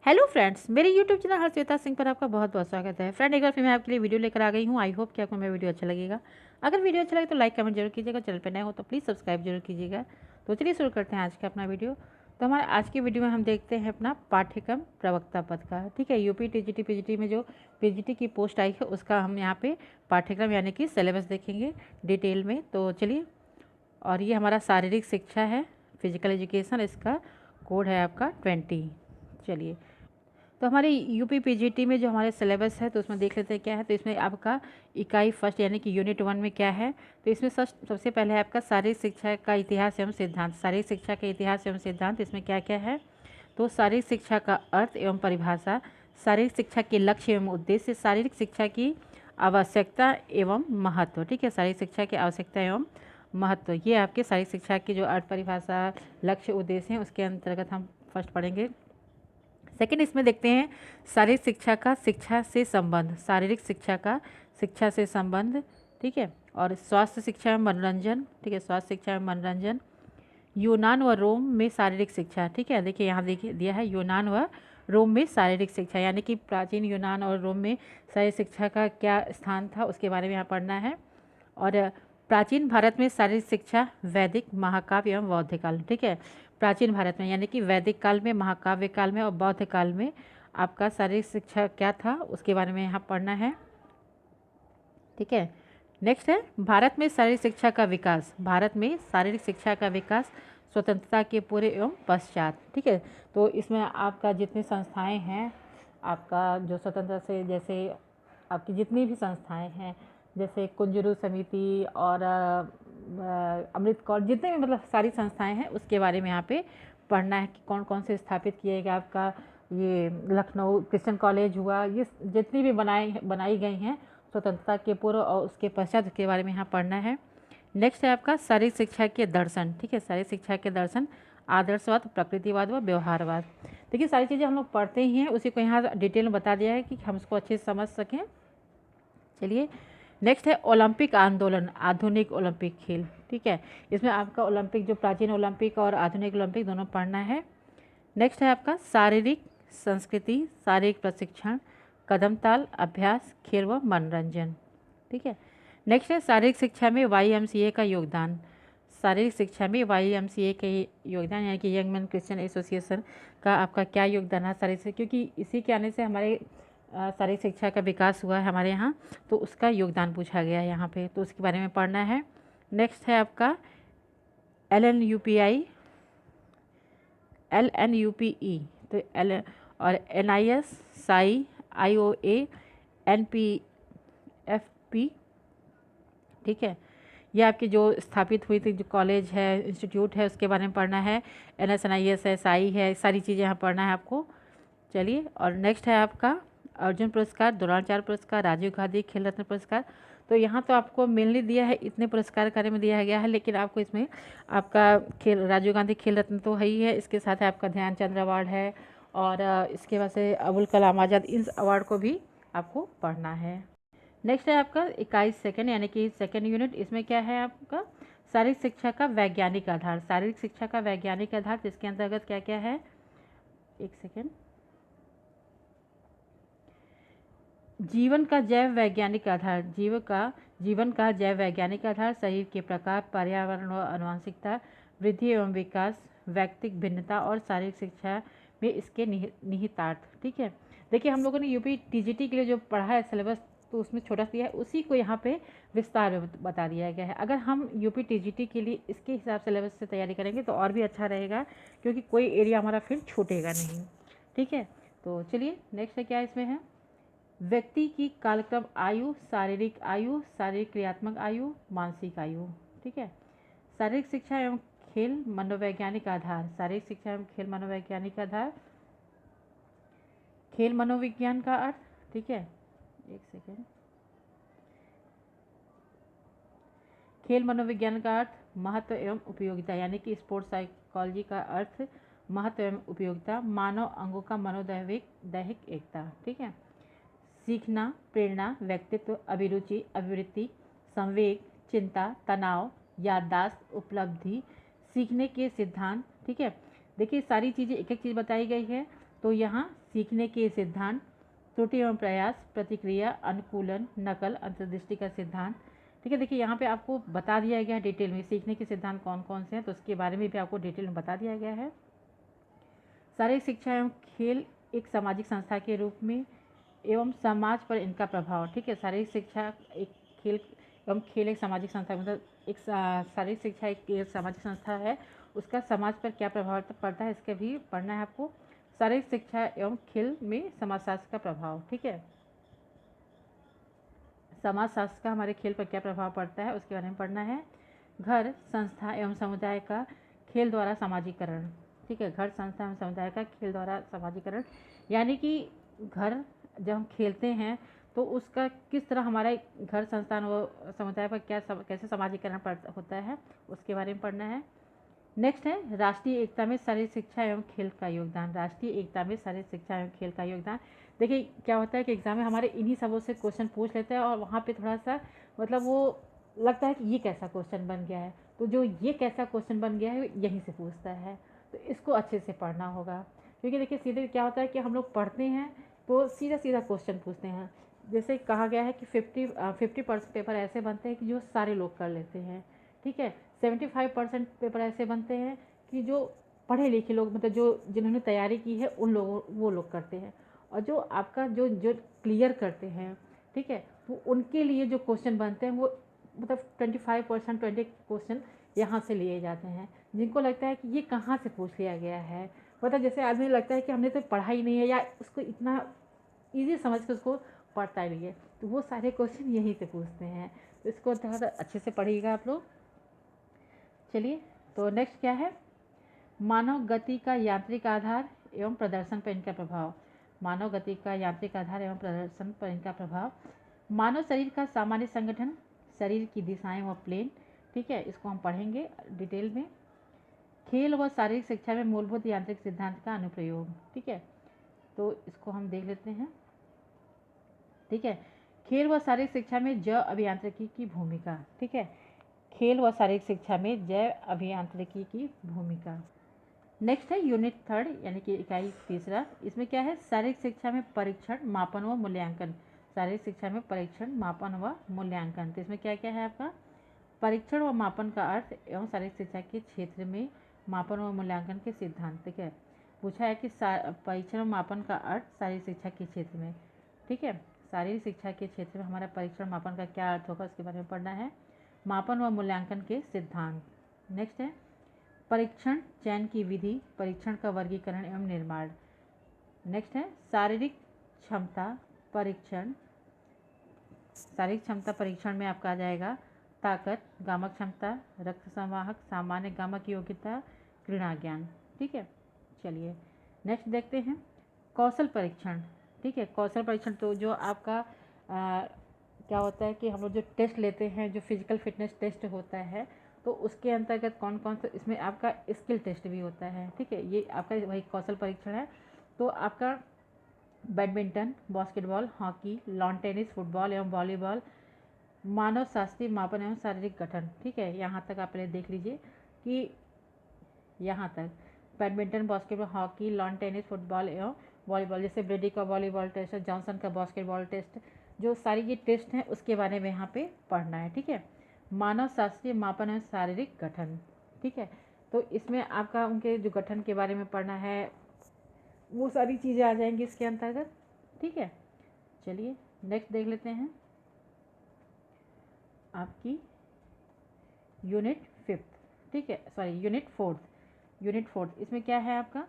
Hello friends, मेरे YouTube channel Harshita Singh पर आपका बहुत बहुत स्वागत है। फ्रेंड, एक बार फिर मैं आपके लिए वीडियो लेकर आ गई हूँ। आई होप कि आपको मेरा वीडियो अच्छा लगेगा। अगर वीडियो अच्छा लगे तो लाइक कमेंट जरूर कीजिएगा। चैनल पर नए हो तो प्लीज़ सब्सक्राइब जरूर कीजिएगा। तो चलिए शुरू करते हैं आज का अपना वीडियो। तो हमारे आज की वीडियो में हम देखते हैं अपना पाठ्यक्रम प्रवक्ता पद का। ठीक है, यूपी टीजीटी पीजीटी में जो पीजीटी की पोस्ट आई है उसका हम यहाँ पे पाठ्यक्रम यानी कि सिलेबस देखेंगे डिटेल में। तो चलिए, और ये हमारा शारीरिक शिक्षा है, फिजिकल एजुकेशन, इसका कोड है आपका 20। चलिए, तो हमारे यूपी पीजीटी में जो हमारे सिलेबस है तो उसमें देख लेते हैं क्या है। तो इसमें आपका इकाई फर्स्ट यानी कि यूनिट 1 में क्या है। तो इसमें सबसे पहले है आपका शारीरिक शिक्षा का इतिहास एवं सिद्धांत। शारीरिक शिक्षा के इतिहास एवं सिद्धांत, इसमें क्या क्या है। तो शारीरिक शिक्षा का अर्थ एवं परिभाषा, शारीरिक शिक्षा के लक्ष्य एवं उद्देश्य, शारीरिक शिक्षा की आवश्यकता एवं महत्व। ठीक है, शारीरिक शिक्षा की आवश्यकता एवं महत्व, ये आपके शारीरिक शिक्षा की जो अर्थ परिभाषा लक्ष्य उद्देश्य हैं उसके अंतर्गत हम फर्स्ट पढ़ेंगे। सेकंड, इसमें देखते हैं शारीरिक शिक्षा का शिक्षा से संबंध, शारीरिक शिक्षा का शिक्षा से संबंध। ठीक है, और स्वास्थ्य शिक्षा में मनोरंजन। ठीक है, स्वास्थ्य शिक्षा में मनोरंजन। यूनान व रोम में शारीरिक शिक्षा। ठीक है, देखिए यहाँ देखिए दिया है यूनान व रोम में शारीरिक शिक्षा, यानी कि प्राचीन यूनान और रोम में शारीरिक शिक्षा का क्या स्थान था उसके बारे में यहाँ पढ़ना है। और प्राचीन भारत में शारीरिक शिक्षा वैदिक, महाकाव्य एवं बौद्ध काल। ठीक है, प्राचीन भारत में यानी कि वैदिक काल में, महाकाव्य काल में और बौद्ध काल में आपका शारीरिक शिक्षा क्या था उसके बारे में यहाँ पढ़ना है। ठीक है, नेक्स्ट है भारत में शारीरिक शिक्षा का विकास। भारत में शारीरिक शिक्षा का विकास स्वतंत्रता के पूर्व एवं पश्चात। ठीक है, तो इसमें आपका जितनी संस्थाएं हैं, आपका जो स्वतंत्रता से, जैसे आपकी जितनी भी संस्थाएं हैं जैसे कुंजरू समिति और अमृत कौर, जितने भी मतलब सारी संस्थाएं हैं उसके बारे में यहाँ पे पढ़ना है कि कौन कौन से स्थापित किए गए। आपका ये लखनऊ क्रिश्चियन कॉलेज हुआ, ये जितनी भी बनाई गई हैं स्वतंत्रता के पूर्व और उसके पश्चात के बारे में यहाँ पढ़ना है। नेक्स्ट है आपका शारीरिक शिक्षा के दर्शन। ठीक है, शारीरिक शिक्षा के दर्शन, आदर्शवाद, प्रकृतिवाद व व्यवहारवाद। देखिए सारी चीज़ें हम लोग पढ़ते ही हैं, उसी को यहाँ डिटेल में बता दिया है कि हम उसको अच्छे से समझ सकें। चलिए, नेक्स्ट है ओलंपिक आंदोलन, आधुनिक ओलंपिक खेल। ठीक है, इसमें आपका ओलंपिक, जो प्राचीन ओलंपिक और आधुनिक ओलंपिक दोनों पढ़ना है। नेक्स्ट है आपका शारीरिक संस्कृति, शारीरिक प्रशिक्षण, कदम ताल, अभ्यास, खेल व मनोरंजन। ठीक है, नेक्स्ट है शारीरिक शिक्षा में YMCA का योगदान। शारीरिक शिक्षा में YMCA के योगदान यानी कि यंग मैन क्रिश्चियन एसोसिएशन का आपका क्या योगदान है शारीरिक से, क्योंकि इसी के आने से हमारे शारीरिक शिक्षा का विकास हुआ है हमारे यहाँ, तो उसका योगदान पूछा गया है यहाँ पे, तो उसके बारे में पढ़ना है। नेक्स्ट है आपका LNUPE, तो L और NIS, साई, IOA, NPFP। ठीक है, ये आपकी जो स्थापित हुई थी, जो कॉलेज है, इंस्टीट्यूट है, उसके बारे में पढ़ना है। NSNIS है, साई है, सारी चीज़ें यहाँ पढ़ना है आपको। चलिए, और नेक्स्ट है आपका अर्जुन पुरस्कार, द्रोणाचार्य पुरस्कार, राजीव गांधी खेल रत्न पुरस्कार। तो यहाँ तो आपको मेनली दिया है, इतने पुरस्कार के बारे में दिया गया है, लेकिन आपको इसमें आपका राजीव गांधी खेल रत्न तो है ही है, इसके साथ आपका ध्यानचंद्र अवार्ड है और इसके बाद से अबुल कलाम आज़ाद, इन अवार्ड को भी आपको पढ़ना है। नेक्स्ट है आपका इकाई सेकंड यानी कि सेकंड यूनिट। इसमें क्या है आपका शारीरिक शिक्षा का वैज्ञानिक आधार, शारीरिक शिक्षा का वैज्ञानिक आधार, जिसके अंतर्गत क्या क्या है, एक सेकेंड, जीवन का जैव वैज्ञानिक आधार, जीवन का जैव वैज्ञानिक आधार, शरीर के प्रकार, पर्यावरण व आनुवंशिकता, वृद्धि एवं विकास, व्यक्तिक भिन्नता और शारीरिक शिक्षा में इसके निहितार्थ। ठीक है, देखिए हम लोगों ने यूपी टीजीटी के लिए जो पढ़ा है सिलेबस, तो उसमें छोटा सा दिया है, उसी को यहाँ पे विस्तार में बता दिया गया है। अगर हम यूपी टीजीटी के लिए इसके हिसाब से सिलेबस से तैयारी करेंगे तो और भी अच्छा रहेगा, क्योंकि कोई एरिया हमारा फिर छूटेगा नहीं। ठीक है, तो चलिए नेक्स्ट है क्या इसमें है, व्यक्ति की कालक्रम आयु, शारीरिक क्रियात्मक आयु, मानसिक आयु। ठीक है, शारीरिक शिक्षा एवं खेल मनोवैज्ञानिक आधार, शारीरिक शिक्षा एवं खेल मनोवैज्ञानिक आधार, खेल मनोविज्ञान का अर्थ। ठीक है, एक सेकेंड, खेल मनोविज्ञान का अर्थ महत्व एवं उपयोगिता, यानी कि स्पोर्ट्स साइकोलॉजी का अर्थ महत्व एवं उपयोगिता, मानव अंगों का दैहिक एकता। ठीक है, सीखना, प्रेरणा, व्यक्तित्व, अभिरुचि, अभिवृत्ति, संवेग, चिंता, तनाव, याददाश्त, उपलब्धि, सीखने के सिद्धांत। ठीक है, देखिए सारी चीज़ें एक एक चीज़ बताई गई है। तो यहाँ सीखने के सिद्धांत, त्रुटि एवं प्रयास, प्रतिक्रिया, अनुकूलन, नकल, अंतर्दृष्टि का सिद्धांत। ठीक है, देखिए यहाँ पे आपको बता दिया गया है डिटेल में सीखने के सिद्धांत कौन कौन से हैं, तो उसके बारे में भी आपको डिटेल में बता दिया गया है। शारीरिक शिक्षा एवं खेल एक सामाजिक संस्था के रूप में एवं समाज पर इनका प्रभाव। ठीक है, शारीरिक शिक्षा एक खेल एवं खेल एक सामाजिक संस्था, मतलब एक शारीरिक शिक्षा एक सामाजिक संस्था है, उसका समाज पर क्या प्रभाव पड़ता है इसका भी पढ़ना है आपको। शारीरिक शिक्षा एवं खेल में समाजशास्त्र का प्रभाव। ठीक है, समाजशास्त्र का हमारे खेल पर क्या प्रभाव पड़ता है उसके बारे में पढ़ना है। घर, संस्था एवं समुदाय का खेल द्वारा सामाजिकरण। ठीक है, घर, संस्था एवं समुदाय का खेल द्वारा सामाजिकरण, यानी कि घर जब हम खेलते हैं तो उसका किस तरह हमारा घर, संस्थान व समुदाय पर कैसे सामाजिकरण होता है उसके बारे में पढ़ना है। नेक्स्ट है राष्ट्रीय एकता में शारीरिक शिक्षा एवं खेल का योगदान। राष्ट्रीय एकता में शारीरिक शिक्षा एवं खेल का योगदान। देखिए क्या होता है कि एग्जाम में हमारे इन्हीं सबों से क्वेश्चन पूछ लेते हैं और वहाँ पे थोड़ा सा मतलब वो लगता है कि ये कैसा क्वेश्चन बन गया है, तो जो ये कैसा क्वेश्चन बन गया है यहीं से पूछता है, तो इसको अच्छे से पढ़ना होगा। क्योंकि देखिए सीधे क्या होता है कि हम लोग पढ़ते हैं तो सीधा सीधा क्वेश्चन पूछते हैं। जैसे कहा गया है कि 50% पेपर ऐसे बनते हैं कि जो सारे लोग कर लेते हैं। ठीक है, 75% पेपर ऐसे बनते हैं कि जो पढ़े लिखे लोग, मतलब जो जिन्होंने तैयारी की है उन लोगों वो लोग करते हैं, और जो आपका जो जो क्लियर करते हैं, ठीक है, तो उनके लिए जो क्वेश्चन बनते हैं वो मतलब 25% 20 क्वेश्चन यहाँ से लिए जाते हैं, जिनको लगता है कि ये कहाँ से पूछ लिया गया है। मतलब जैसे आदमी लगता है कि हमने तो पढ़ा ही नहीं है या उसको इतना ईजी समझ के उसको पढ़ता ही नहीं है, तो वो सारे क्वेश्चन यहीं से पूछते हैं, तो इसको थोड़ा अच्छे से पढ़िएगा आप लोग। चलिए, तो नेक्स्ट क्या है, मानव गति का यांत्रिक आधार एवं प्रदर्शन पर इनका प्रभाव। मानव गति का यांत्रिक आधार एवं प्रदर्शन पर इनका प्रभाव। मानव शरीर का सामान्य संगठन, शरीर की दिशाएं व प्लेन। ठीक है, इसको हम पढ़ेंगे डिटेल में। खेल व शारीरिक शिक्षा में मूलभूत यांत्रिक सिद्धांत का अनुप्रयोग। ठीक है, तो इसको हम देख लेते हैं। ठीक है, खेल व शारीरिक शिक्षा में जैव अभियांत्रिकी की भूमिका। ठीक है, खेल व शारीरिक शिक्षा में जैव अभियांत्रिकी की भूमिका। नेक्स्ट है यूनिट 3 यानी कि इकाई 3। इसमें क्या है, शारीरिक शिक्षा में परीक्षण, मापन व मूल्यांकन। शारीरिक शिक्षा में परीक्षण, मापन व मूल्यांकन, तो इसमें क्या क्या है आपका, परीक्षण व मापन का अर्थ एवं शारीरिक शिक्षा के क्षेत्र में मापन व मूल्यांकन के सिद्धांत। ठीक है, पूछा है कि परीक्षण व मापन का अर्थ शारीरिक शिक्षा के क्षेत्र में। ठीक है, शारीरिक शिक्षा के क्षेत्र में हमारा परीक्षण मापन का क्या अर्थ होगा उसके बारे में पढ़ना है। मापन व मूल्यांकन के सिद्धांत। नेक्स्ट है परीक्षण चयन की विधि, परीक्षण का वर्गीकरण एवं निर्माण। नेक्स्ट है शारीरिक क्षमता परीक्षण। शारीरिक क्षमता परीक्षण में आपका आ जाएगा ताकत, गामक क्षमता, रक्त संवाहक, सामान्य गामक योग्यता, क्रीड़ा ज्ञान। ठीक है, चलिए नेक्स्ट देखते हैं कौशल परीक्षण। ठीक है, कौशल परीक्षण तो जो आपका क्या होता है कि हम लोग जो टेस्ट लेते हैं, जो फिजिकल फिटनेस टेस्ट होता है, तो उसके अंतर्गत कौन कौन सा, इसमें आपका स्किल टेस्ट भी होता है। ठीक है, ये आपका वही कौशल परीक्षण है। तो आपका badminton, basketball, hockey, lawn tennis, football एवं वॉलीबॉल, मानव शास्त्रीय मापन एवं शारीरिक गठन। ठीक है, यहाँ तक आप पहले देख लीजिए कि यहाँ तक badminton, basketball, hockey, lawn tennis, football एवं वॉलीबॉल, जैसे ब्रेडी का वॉलीबॉल टेस्ट है, जॉनसन का बास्केटबॉल टेस्ट, जो सारी ये टेस्ट हैं उसके बारे में यहाँ पे पढ़ना है। ठीक है, मानव शास्त्रीय मापन एवं शारीरिक गठन। ठीक है, तो इसमें आपका उनके जो गठन के बारे में पढ़ना है, वो सारी चीज़ें आ जाएंगी इसके अंतर्गत। ठीक है, चलिए नेक्स्ट देख लेते हैं आपकी यूनिट 5। ठीक है, सॉरी यूनिट 4। यूनिट 4 इसमें क्या है आपका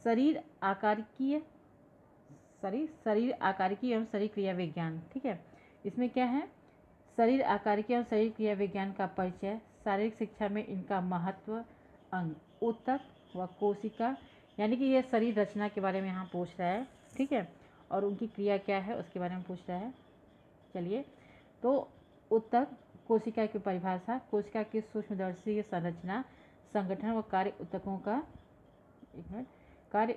शरीर आकारिकीय, शरीर आकारिकी एवं शरीर क्रिया विज्ञान। ठीक है, इसमें क्या है शरीर आकारिकी एवं शरीर क्रिया विज्ञान का परिचय, शारीरिक शिक्षा में इनका महत्व, अंग, ऊतक व कोशिका, यानी कि यह शरीर रचना के बारे में यहाँ पूछ रहा है। ठीक है, और उनकी क्रिया क्या है उसके बारे में पूछ रहा है। चलिए, तो ऊतक, कोशिका की परिभाषा, कोशिका की सूक्ष्मदर्शी संरचना, संगठन व कार्य ऊतकों का, कार्य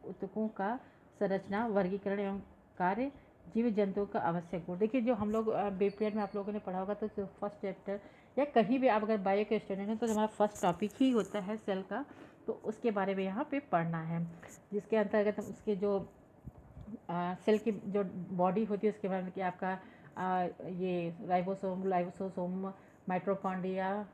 ऊतकों का संरचना, वर्गीकरण एवं कार्य, जीव जंतुओं का आवश्यक गुण। देखिए जो हम लोग बी पीरियड में आप लोगों ने पढ़ा होगा, तो फर्स्ट चैप्टर या कहीं भी आप अगर बायो के स्टूडेंट हैं तो हमारा फर्स्ट टॉपिक ही होता है सेल का, तो उसके बारे में यहाँ पे पढ़ना है, जिसके अंतर्गत उसके जो सेल की जो बॉडी होती है उसके बारे में कि आपका ये लाइसोसोम, माइटोकॉन्ड्रिया,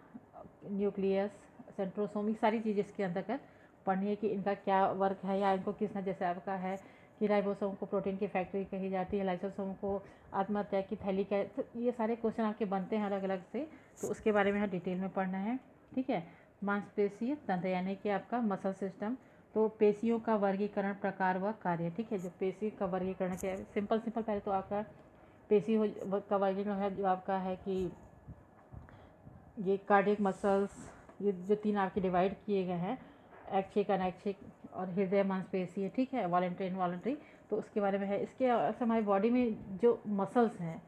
न्यूक्लियस, सेंट्रोसोम, ये सारी चीज़ें इसके अंतर्गत पढ़नी है कि इनका क्या वर्क है, या इनको किसने, जैसे आपका है कि राइबोसोम को प्रोटीन की फैक्ट्री कही जाती है, लाइसोसोम को आत्महत्या की थैली का, तो ये सारे क्वेश्चन आपके बनते हैं अलग अलग से, तो उसके बारे में यहाँ डिटेल में पढ़ना है। ठीक है। मांसपेशीय तंत्र यानी कि आपका मसल सिस्टम, तो पेशियों का वर्गीकरण, प्रकार व कार्य। ठीक है। जो पेशी का वर्गीकरण क्या है, सिंपल पहले तो आपका पेशी का वर्गीकरण है, जो आपका है कि ये कार्डियक मसल्स, ये जो 3 आपके डिवाइड किए गए हैं, ऐच्छिक, अनैच्छिक और हृदय मांसपेशी है। ठीक है। वॉलंटरी, इनवॉलंटरी, तो उसके बारे में है। इसके हमारी बॉडी में जो मसल्स हैं,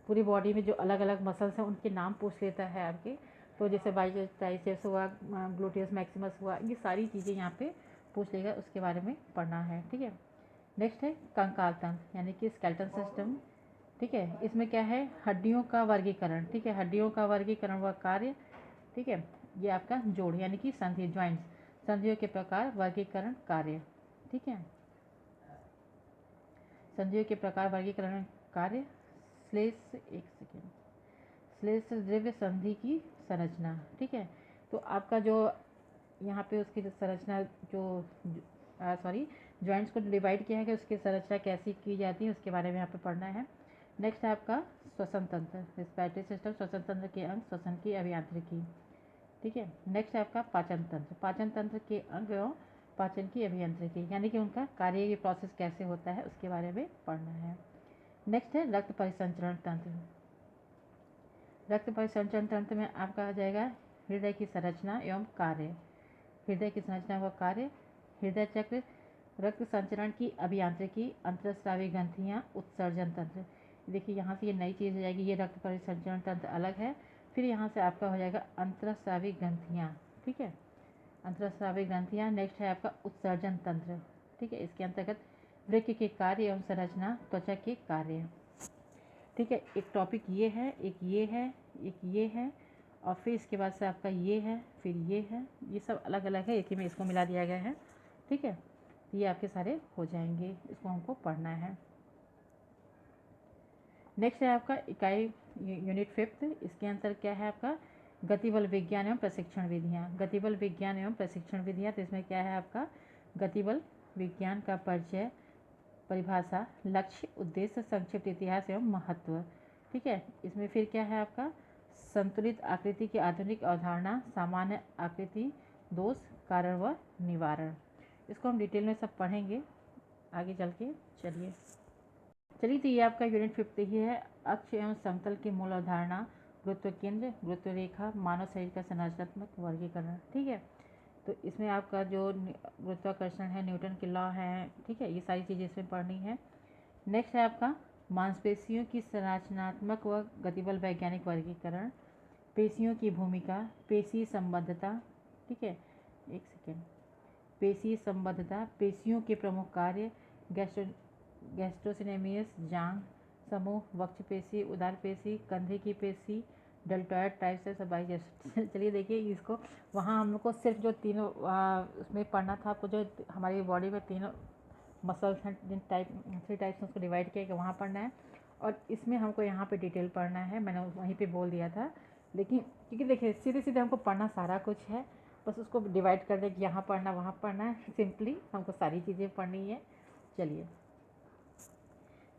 पूरी बॉडी में जो अलग अलग मसल्स हैं उनके नाम पूछ लेता है आपके, तो जैसे ट्राइसेप्स हुआ, ग्लूटियस मैक्सिमस हुआ, ये सारी चीज़ें यहाँ पे पूछ लेगा, उसके बारे में पढ़ना है। ठीक है। नेक्स्ट है कंकाल तंत्र यानी कि स्केलेटल सिस्टम। ठीक है। इसमें क्या है, हड्डियों का वर्गीकरण। ठीक है। हड्डियों का वर्गीकरण व कार्य। ठीक है। ये आपका जोड़ यानी कि संधि, ज्वाइंट्स, संधियों के प्रकार, वर्गीकरण, कार्य। ठीक है। संधियों के प्रकार, वर्गीकरण, कार्य। श्लेष, एक सेकेंड, श्लेष द्रव्य संधि की संरचना। ठीक है। तो आपका जो यहाँ पे उसकी संरचना जो जॉइंट्स को डिवाइड किया है कि उसकी संरचना कैसी की जाती है, उसके बारे में यहाँ पे पढ़ना है। नेक्स्ट है आपका श्वसन तंत्र, रेस्पिरेटरी सिस्टम, श्वसन तंत्र के अंग, श्वसन की अभियांत्रिकी। ठीक है। नेक्स्ट है आपका पाचन तंत्र, पाचन तंत्र के अंग एवं पाचन की अभियांत्रिकी, यानी कि उनका कार्य, प्रोसेस कैसे होता है, उसके बारे में पढ़ना है। नेक्स्ट है रक्त परिसंचरण तंत्र। रक्त परिसंचरण तंत्र में आपका आ जाएगा हृदय की संरचना एवं कार्य, हृदय की संरचना व कार्य, हृदय चक्र, रक्त संचरण की अभियांत्रिकी, अंतरस्रावी ग्रंथियाँ, उत्सर्जन तंत्र। देखिए यहाँ से ये नई चीज़ हो जाएगी, ये रक्त परिसंचरण तंत्र अलग है, फिर यहाँ से आपका हो जाएगा अंतरस्रावी ग्रंथियाँ। ठीक है। अंतरस्रावी ग्रंथियाँ। नेक्स्ट है आपका उत्सर्जन तंत्र। ठीक है। इसके अंतर्गत वृक्क के कार्य एवं संरचना, त्वचा के कार्य। ठीक है। एक टॉपिक ये है, एक ये है, एक ये है, और फिर इसके बाद से आपका ये है, फिर ये है, ये सब अलग अलग है, एक ही में इसको मिला दिया गया है। ठीक है। ये आपके सारे हो जाएंगे, इसको हमको पढ़ना है। नेक्स्ट है आपका इकाई यूनिट 5, इसके अंदर क्या है आपका गति बल विज्ञान एवं प्रशिक्षण विधियाँ। गति बल विज्ञान एवं प्रशिक्षण विधियाँ, तो इसमें क्या है आपका गति बल विज्ञान का परिचय, परिभाषा, लक्ष्य, उद्देश्य, संक्षिप्त इतिहास एवं महत्व। ठीक है। इसमें फिर क्या है आपका संतुलित आकृति की आधुनिक अवधारणा, सामान्य आकृति, दोष, कारण व निवारण। इसको हम डिटेल में सब पढ़ेंगे आगे चल के। चलिए तो ये आपका यूनिट 5 ही है। अक्ष एवं समतल की मूल अवधारणा, गुरुत्व केंद्र, गुरुत्व रेखा, मानव शरीर का संरचनात्मक वर्गीकरण। ठीक है। तो इसमें आपका जो गुरुत्वाकर्षण है, न्यूटन के लॉ है। ठीक है। ये सारी चीज़ें इसमें पढ़नी है। नेक्स्ट है आपका मांसपेशियों की संरचनात्मक व गतिबल वैज्ञानिक वर्गीकरण, पेशियों की भूमिका, पेशी संबद्धता। ठीक है। एक सेकेंड, पेशी संबद्धता, पेशियों के प्रमुख कार्य, गैस्ट्रोसिनेमियस जांघ समूह, वक्ष पेशी, उदर पेशी, कंधे की पेशी, डेल्टॉयड टाइप से बाइजेस्ट। चलिए देखिए इसको, वहाँ हम लोग को सिर्फ जो तीनों उसमें पढ़ना था आपको, जो हमारी बॉडी में तीनों मसल्स हैं, जिन टाइप 3 टाइप्स में उसको डिवाइड किया कि वहाँ पढ़ना है, और इसमें हमको यहाँ पे डिटेल पढ़ना है। मैंने वहीं पे बोल दिया था, लेकिन क्योंकि देखिए सीधे सीधे हमको पढ़ना सारा कुछ है, बस उसको डिवाइड कर दें कि यहाँ पढ़ना वहाँ पढ़ना है, सिंपली हमको सारी चीज़ें पढ़नी है। चलिए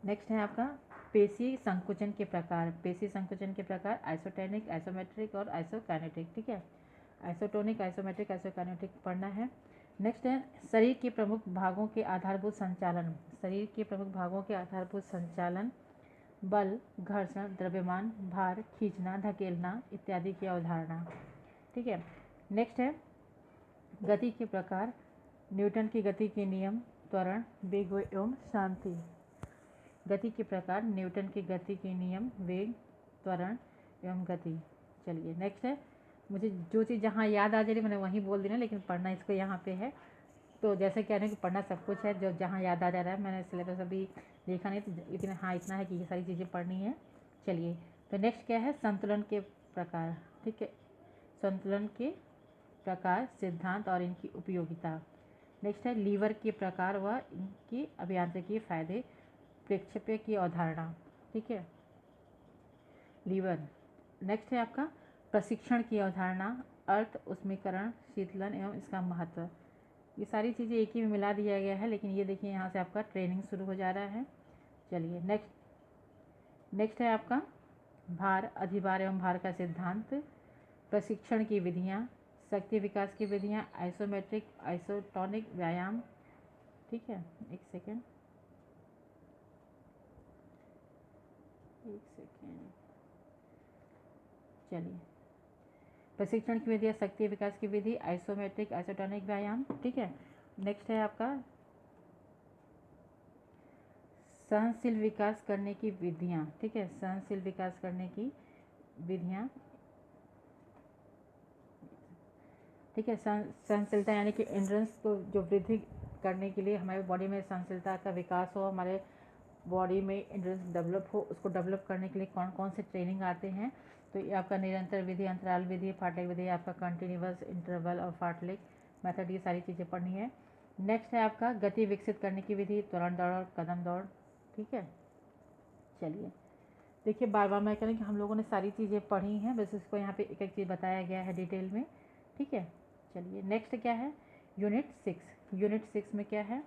नेक्स्ट है आपका पेशी संकुचन के प्रकार। पेशी संकुचन के प्रकार आइसोटोनिक, आइसोमेट्रिक और आइसोकाइनेटिक। ठीक है। आइसोटोनिक, आइसोमेट्रिक, आइसोकाइनेटिक पढ़ना है। नेक्स्ट है शरीर के प्रमुख भागों के आधारभूत संचालन। शरीर के प्रमुख भागों के आधारभूत संचालन, बल, घर्षण, द्रव्यमान, भार, खींचना, धकेलना इत्यादि की अवधारणा। ठीक है। नेक्स्ट है गति के प्रकार, न्यूटन की गति के नियम, त्वरण, वेग एवं शांति। गति के प्रकार, न्यूटन की गति के नियम, वेग, त्वरण एवं गति। चलिए नेक्स्ट है, मुझे जो चीज़ जहाँ याद आ जा रही मैंने वहीं बोल देना, लेकिन पढ़ना इसको यहाँ पे है। तो जैसे कह रहे हैं कि पढ़ना सब कुछ है, जो जहाँ याद आ जा रहा है। मैंने सिलेबस अभी देखा नहीं, तो लेकिन हाँ इतना है कि ये सारी चीज़ें पढ़नी है। चलिए तो नेक्स्ट क्या है, संतुलन के प्रकार। ठीक है। संतुलन के प्रकार, सिद्धांत और इनकी उपयोगिता। नेक्स्ट है लीवर के प्रकार व इनकी अभियांत्रिकी फायदे, प्रेक्षेप्य की अवधारणा। ठीक है, लीवर। नेक्स्ट है आपका प्रशिक्षण की अवधारणा, अर्थ, उष्मीकरण, शीतलन एवं इसका महत्व। ये सारी चीज़ें एक ही में मिला दिया गया है, लेकिन ये देखिए यहाँ से आपका ट्रेनिंग शुरू हो जा रहा है। चलिए नेक्स्ट है आपका भार, अधिभार एवं भार का सिद्धांत, प्रशिक्षण की विधियाँ, शक्ति विकास की विधियाँ, आइसोमेट्रिक आइसोटोनिक व्यायाम। ठीक है, एक सेकेंड। चलिए, प्रशिक्षण की विधि, शक्ति विकास की विधि, आइसोमेट्रिक आइसोटोनिक व्यायाम। ठीक है, नेक्स्ट है आपका सहनशील विकास करने की विधियाँ। ठीक है, सहनशील विकास करने की विधियाँ। ठीक है, सहनशीलता यानी कि एंड्रेंस को जो वृद्धि करने के लिए हमारे बॉडी में सहनशीलता का विकास हो, हमारे बॉडी में एंड्रेंस डेवलप हो, उसको डेवलप करने के लिए कौन कौन से ट्रेनिंग आते हैं। तो ये आपका निरंतर विधि, अंतराल विधि, फाटलेक विधि, आपका कंटिन्यूअस, इंटरवल और फाटलेक मेथड, ये सारी चीज़ें पढ़नी है। नेक्स्ट है आपका गति विकसित करने की विधि, त्वरण दौड़ और कदम दौड़। ठीक है, चलिए देखिए, बार बार मैं कह रही हूँ कि हम लोगों ने सारी चीज़ें पढ़ी हैं, बस इसको यहाँ पे एक एक चीज़ बताया गया है डिटेल में। ठीक है, चलिए नेक्स्ट क्या है, यूनिट 6। यूनिट 6 में क्या है,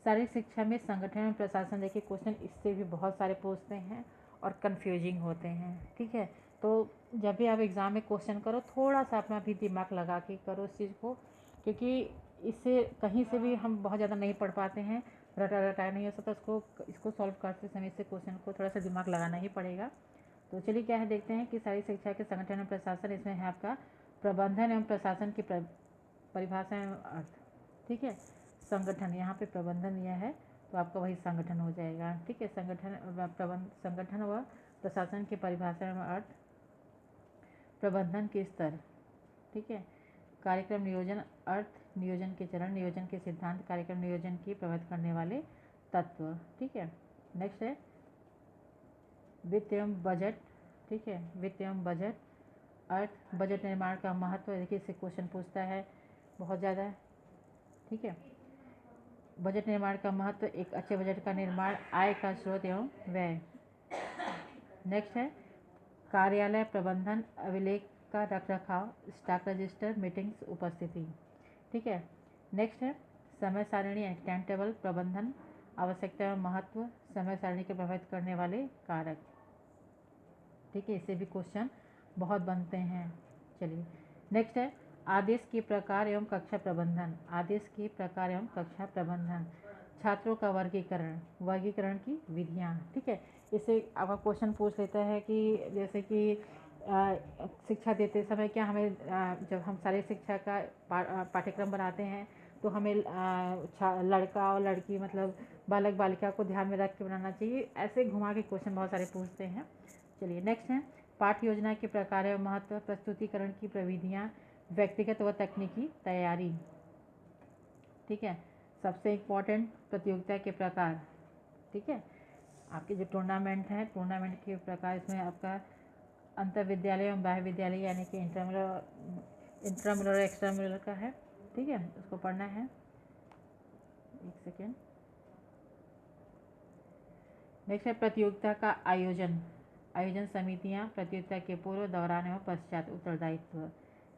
शारीरिक शिक्षा में संगठन और प्रशासन। देखिए क्वेश्चन इससे भी बहुत सारे पूछते हैं और कंफ्यूजिंग होते हैं। ठीक है, तो जब भी आप एग्ज़ाम में क्वेश्चन करो, थोड़ा सा अपना भी दिमाग लगा के करो इस चीज़ को, क्योंकि इससे कहीं से भी हम बहुत ज़्यादा नहीं पढ़ पाते हैं, रटा नहीं हो सकता। इसको सॉल्व करते समय से क्वेश्चन को थोड़ा सा दिमाग लगाना ही पड़ेगा। तो चलिए क्या है, देखते हैं कि शारीरिक शिक्षा के संगठन और प्रशासन। इसमें है आपका प्रबंधन एवं प्रशासन की परिभाषा एवं अर्थ। ठीक है, संगठन, यहाँ पे प्रबंधन दिया है तो आपका वही संगठन हो जाएगा। ठीक है, संगठन व प्रशासन की परिभाषा एवं अर्थ, प्रबंधन के स्तर। ठीक है, कार्यक्रम नियोजन, अर्थ, नियोजन के चरण, नियोजन के सिद्धांत, कार्यक्रम नियोजन की प्रभावित करने वाले तत्व। ठीक है, नेक्स्ट है वित्त एवं बजट। ठीक है, वित्त एवं बजट, अर्थ, बजट निर्माण का महत्व। देखिए इससे क्वेश्चन पूछता है बहुत ज़्यादा। ठीक है, बजट निर्माण का महत्व, एक अच्छे बजट का निर्माण, आय का स्रोत एवं व्यय। नेक्स्ट है कार्यालय प्रबंधन, अभिलेख का रख रखाव, स्टॉक रजिस्टर, मीटिंग्स, उपस्थिति। ठीक है, नेक्स्ट है समय सारणी एंड टाइम टेबल, प्रबंधन, आवश्यकता एवं महत्व, समय सारणी के प्रभावित करने वाले कारक। ठीक है, इससे भी क्वेश्चन बहुत बनते हैं। चलिए नेक्स्ट है आदेश के प्रकार एवं कक्षा प्रबंधन, आदेश के प्रकार एवं कक्षा प्रबंधन, छात्रों का वर्गीकरण, वर्गीकरण की विधियाँ। ठीक है, इससे आपका क्वेश्चन पूछ लेता है कि जैसे कि शिक्षा देते समय क्या हमें जब हम सारी शिक्षा का पाठ्यक्रम बनाते हैं तो हमें लड़का और लड़की मतलब बालक बालिका को ध्यान में रख के बनाना चाहिए। ऐसे घुमा के क्वेश्चन बहुत सारे पूछते हैं। चलिए नेक्स्ट है पाठ्य योजना के प्रकार एवं महत्व, प्रस्तुतिकरण की प्रविधियाँ, व्यक्तिगत व तकनीकी तैयारी। ठीक है, सबसे इम्पोर्टेंट प्रतियोगिता के प्रकार। ठीक है, आपके जो टूर्नामेंट हैं, टूर्नामेंट के प्रकार, इसमें आपका अंतर विद्यालय एवं बाह्य विद्यालय यानी कि इंट्रामुलर और एक्स्ट्रामुलर का है। ठीक है, उसको पढ़ना है। एक सेकेंड। नेक्स्ट है प्रतियोगिता का आयोजन, आयोजन समितियां, प्रतियोगिता के पूर्व, दौरान एवं पश्चात उत्तरदायित्व।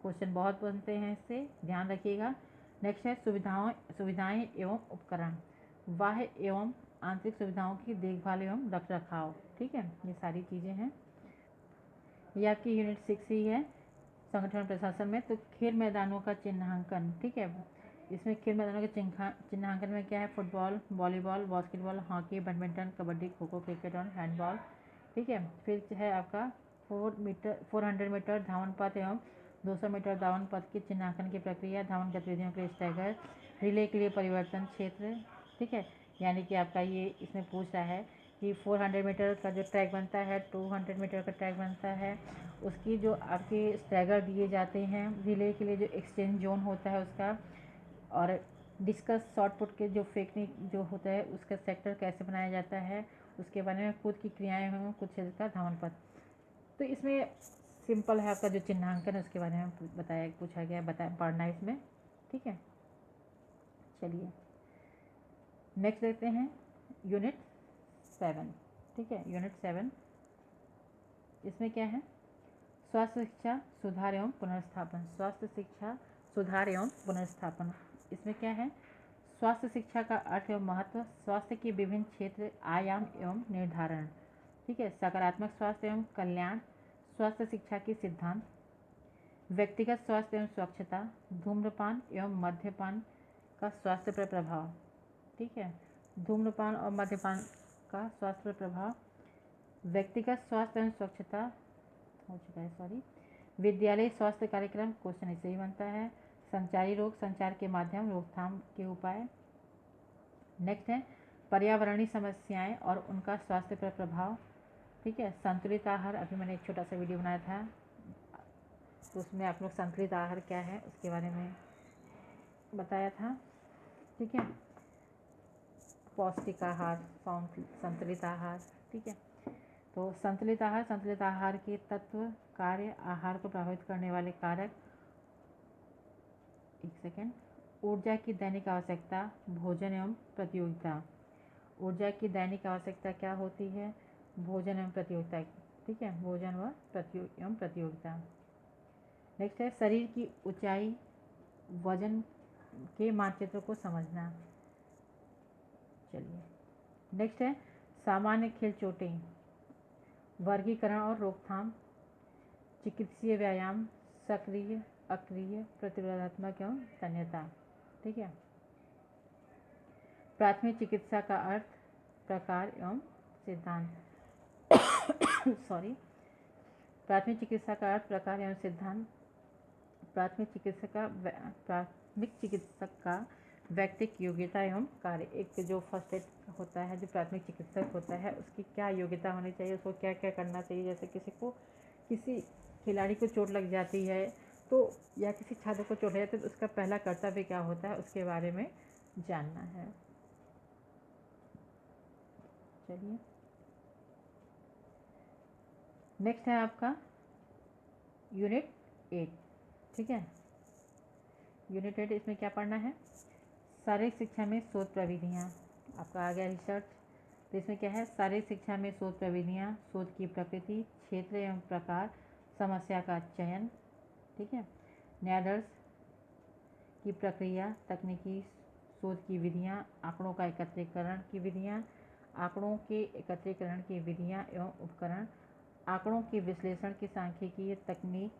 क्वेश्चन बहुत बनते हैं, इससे ध्यान रखिएगा। नेक्स्ट है सुविधाएं एवं उपकरण, बाह्य एवं आंतरिक सुविधाओं की देखभाल एवं रख रखाव। ठीक है, ये सारी चीज़ें हैं। ये आपकी यूनिट 6 ही है संगठन प्रशासन में। तो खेल मैदानों का चिन्हांकन। ठीक है, इसमें खेल मैदानों के चिन्हांकन में क्या है, football, volleyball, basketball, hockey, badminton, kabaddi, kho kho, cricket और हैंडबॉल। ठीक है, फिर है आपका 400 मीटर धावन पथ एवं 200 मीटर धावन पथ के चिन्हांकन की प्रक्रिया, धावन गतिविधियों के लिए स्टैगर, रिले के लिए परिवर्तन क्षेत्र। ठीक है, यानी कि आपका ये इसमें पूछ रहा है कि 400 मीटर का जो ट्रैक बनता है, 200 मीटर का ट्रैक बनता है, उसकी जो आपके स्टैगर दिए जाते हैं, रिले के लिए जो एक्सचेंज जोन होता है उसका, और डिस्कस शॉर्ट पुट के जो फेंकने जो होता है उसका सेक्टर कैसे बनाया जाता है, उसके बारे में कूद की क्रियाएं हैं, कुछ क्षेत्र का धावन पथ। तो इसमें सिंपल है आपका जो चिन्हांकन है उसके बारे में बताया पूछा गया है, पढ़ना है इसमें, ठीक है। चलिए नेक्स्ट देखते हैं यूनिट 7, ठीक है। यूनिट 7 इसमें क्या है, स्वास्थ्य शिक्षा सुधार एवं पुनर्स्थापन। स्वास्थ्य शिक्षा सुधार एवं पुनर्स्थापन, इसमें क्या है, स्वास्थ्य शिक्षा का अर्थ एवं महत्व, स्वास्थ्य के विभिन्न क्षेत्र, आयाम एवं निर्धारण, ठीक है। सकारात्मक स्वास्थ्य एवं कल्याण, स्वास्थ्य शिक्षा के सिद्धांत, व्यक्तिगत स्वास्थ्य एवं स्वच्छता, धूम्रपान एवं मद्यपान का स्वास्थ्य पर प्रभाव, ठीक है। धूम्रपान और मद्यपान का स्वास्थ्य पर प्रभाव, व्यक्तिगत स्वास्थ्य एवं स्वच्छता हो चुका है, सॉरी। विद्यालय स्वास्थ्य कार्यक्रम, क्वेश्चन इससे ही बनता है। संचारी रोग, संचार के माध्यम, रोकथाम के उपाय। नेक्स्ट है पर्यावरणीय समस्याएं और उनका स्वास्थ्य पर प्रभाव, ठीक है। संतुलित आहार, अभी मैंने एक छोटा सा वीडियो बनाया था तो उसमें आप लोग संतुलित आहार क्या है उसके बारे में बताया था, ठीक है। पौष्टिक आहार, संतुलित आहार, ठीक है। तो संतुलित आहार के तत्व, कार्य, आहार को प्रभावित करने वाले कारक, एक सेकेंड, ऊर्जा की दैनिक आवश्यकता, भोजन एवं प्रतियोगिता। ऊर्जा की दैनिक आवश्यकता क्या होती है, भोजन एवं प्रतियोगिता, ठीक है, भोजन व एवं प्रतियोगिता। नेक्स्ट है शरीर की ऊंचाई, वजन के मानचित्र को समझना। चलिए नेक्स्ट है सामान्य खेल चोटें, वर्गीकरण और रोकथाम, चिकित्सीय व्यायाम, सक्रिय, अक्रिय, प्रतिरोधात्मक एवं तन्यता, ठीक है। प्राथमिक चिकित्सा का अर्थ, प्रकार एवं सिद्धांत सॉरी। प्राथमिक चिकित्सा का अर्थ, प्रकार एवं सिद्धांत। प्राथमिक चिकित्सक का व्यक्तिक योग्यता एवं कार्य। एक जो फर्स्ट एड होता है, जो प्राथमिक चिकित्सक होता है, उसकी क्या योग्यता होनी चाहिए, उसको क्या क्या करना चाहिए। जैसे किसी खिलाड़ी को चोट लग जाती है तो, या किसी छात्र को चोट लग जाती है तो उसका पहला कर्तव्य क्या होता है, उसके बारे में जानना है। चलिए नेक्स्ट है आपका यूनिट 8, ठीक है। यूनिट 8 इसमें क्या पढ़ना है, शारीरिक शिक्षा में शोध प्रविधियाँ, आपका आ गया रिसर्च। तो इसमें क्या है, शारीरिक शिक्षा में शोध प्रविधियाँ, शोध की प्रकृति, क्षेत्र एवं प्रकार, समस्या का चयन, ठीक है। न्यायाधीश की प्रक्रिया, तकनीकी शोध की विधियाँ, आंकड़ों का एकत्रीकरण की विधियाँ, आंकड़ों के एकत्रीकरण की विधियाँ एवं उपकरण, आंकड़ों के विश्लेषण की सांख्यिकीय तकनीक,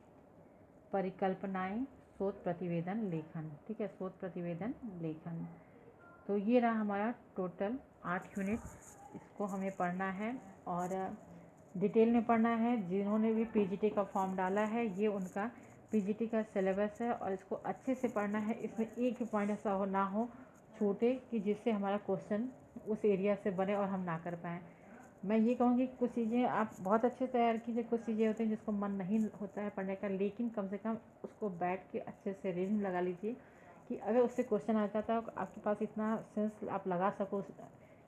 परिकल्पनाएं, शोध प्रतिवेदन लेखन, ठीक है, शोध प्रतिवेदन लेखन। तो ये रहा हमारा टोटल 8 यूनिट, इसको हमें पढ़ना है और डिटेल में पढ़ना है। जिन्होंने भी पीजीटी का फॉर्म डाला है, ये उनका पीजीटी का सिलेबस है और इसको अच्छे से पढ़ना है। इसमें एक भी पॉइंट ऐसा ना हो छोटे कि जिससे हमारा क्वेश्चन उस एरिया से बने और हम ना कर पाएँ। मैं ये कहूँगी कुछ चीज़ें आप बहुत अच्छे से तैयार कीजिए, कुछ चीज़ें होती हैं जिसको मन नहीं होता है पढ़ने का, लेकिन कम से कम उसको बैठ के अच्छे से रीडिंग लगा लीजिए कि अगर उससे क्वेश्चन आ जाता है आपके पास इतना सेंस आप लगा सको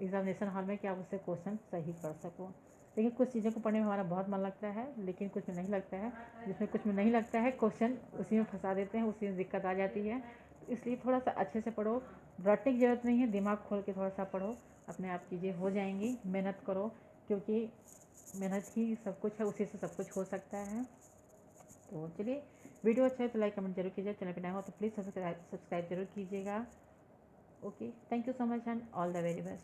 एग्जामिनेशन हॉल में कि आप उससे क्वेश्चन सही कर सको। लेकिन कुछ चीज़ों को पढ़ने में हमारा बहुत मन लगता है, लेकिन कुछ में नहीं लगता है। जिसमें कुछ में नहीं लगता है क्वेश्चन उसी में फंसा देते हैं, उसी में दिक्कत आ जाती है। तो इसलिए थोड़ा सा अच्छे से पढ़ो, रटने की ज़रूरत नहीं है, दिमाग खोल के थोड़ा सा पढ़ो, अपने आप चीज़ें हो जाएंगी। मेहनत करो, क्योंकि मेहनत ही सब कुछ है, उसी से सब कुछ हो सकता है। तो चलिए, वीडियो अच्छा है तो लाइक कमेंट जरूर कीजिए, चैनल पर नया हो तो प्लीज़ सब्सक्राइब जरूर कीजिएगा। Okay, thank you so much and all the very best.